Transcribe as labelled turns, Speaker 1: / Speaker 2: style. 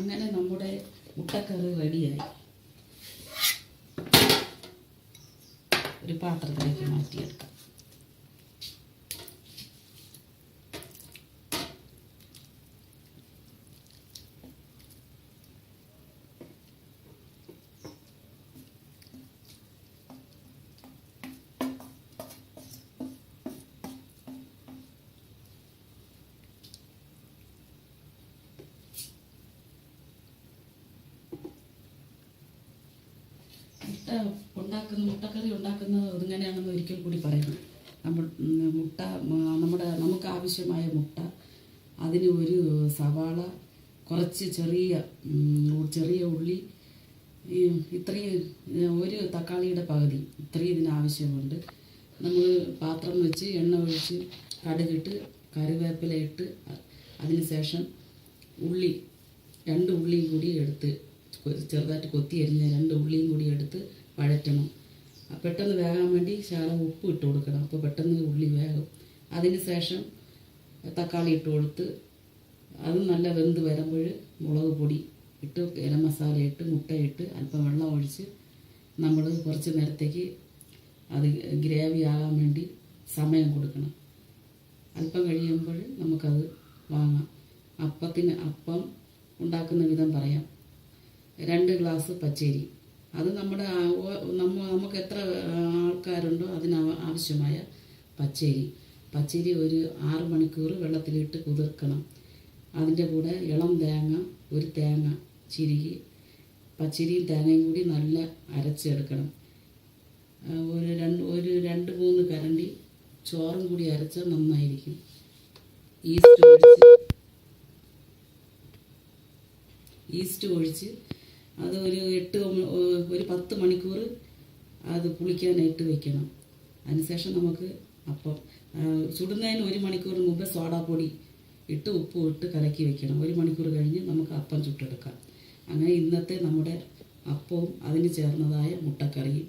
Speaker 1: അങ്ങനെ നമ്മുടെ മുട്ടക്കറി റെഡിയായി. ഒരു പാത്രത്തിലേക്ക് മാറ്റിയെടുക്കാം. മുട്ടക്കറി ഉണ്ടാക്കുന്നത് ഇങ്ങനെയാണെന്ന് ഒരിക്കൽ കൂടി പറയുന്നു. നമുക്ക് ആവശ്യമായ മുട്ട, അതിന് ഒരു സവാള, കുറച്ച് ചെറിയ ഉള്ളി, ഇത്രയും ഒരു തക്കാളിയുടെ പകുതി, ഇത്രയും ഇതിനാവശ്യമുണ്ട്. നമ്മൾ പാത്രം വെച്ച് എണ്ണ ഒഴിച്ച് കടുകിട്ട് കറിവേപ്പില ഇട്ട് അതിന് ശേഷം രണ്ട് ഉള്ളിയും കൂടി എടുത്ത് ചെറുതായിട്ട് കൊത്തി അരിഞ്ഞ 2 ഉള്ളിയും കൂടി എടുത്ത് വഴറ്റണം. പെട്ടെന്ന് വേകാൻ വേണ്ടി ശകലം ഉപ്പ് ഇട്ട് കൊടുക്കണം. അപ്പോൾ പെട്ടെന്ന് ഉള്ളി വേകും. അതിന് ശേഷം തക്കാളി ഇട്ട് കൊടുത്ത് അത് നല്ല വെന്ത് വരുമ്പോൾ മുളക് പൊടി ഇട്ട് ഗരം മസാല ഇട്ട് മുട്ടയിട്ട് അല്പം വെള്ളം ഒഴിച്ച് നമ്മൾ കുറച്ച് നേരത്തേക്ക് അത് ഗ്രേവി ആകാൻ വേണ്ടി സമയം കൊടുക്കണം. അല്പം കഴിയുമ്പോൾ നമുക്കത് വാങ്ങാം. അപ്പം ഉണ്ടാക്കുന്ന വിധം പറയാം. 2 ഗ്ലാസ് പച്ചരി, അത് നമുക്ക് എത്ര ആൾക്കാരുണ്ടോ അതിന് ആവശ്യമായ പച്ചരി ഒരു 6 മണിക്കൂർ വെള്ളത്തിലിട്ട് കുതിർക്കണം. അതിൻ്റെ കൂടെ ഇളം തേങ്ങ, ഒരു തേങ്ങ ചിരുകി, പച്ചരിയും തേങ്ങയും കൂടി നല്ല അരച്ചെടുക്കണം. ഒരു 2-3 കരണ്ടി ചോറും കൂടി അരച്ചാൽ നന്നായിരിക്കും. ഈസ്റ്റ് ഒഴിച്ച് അത് ഒരു 10 മണിക്കൂർ അത് പുളിക്കാനായിട്ട് വെക്കണം. അതിനുശേഷം നമുക്ക് അപ്പം ചുടുന്നതിന് 1 മണിക്കൂർ മുമ്പ് സോഡാപ്പൊടി ഇട്ട് ഉപ്പും ഇട്ട് കലക്കി വെക്കണം. 1 മണിക്കൂർ കഴിഞ്ഞ് നമുക്ക് അപ്പം ചുട്ടെടുക്കാം. അങ്ങനെ ഇന്നത്തെ നമ്മുടെ അപ്പവും അതിന് ചേർന്നതായ മുട്ടക്കറിയും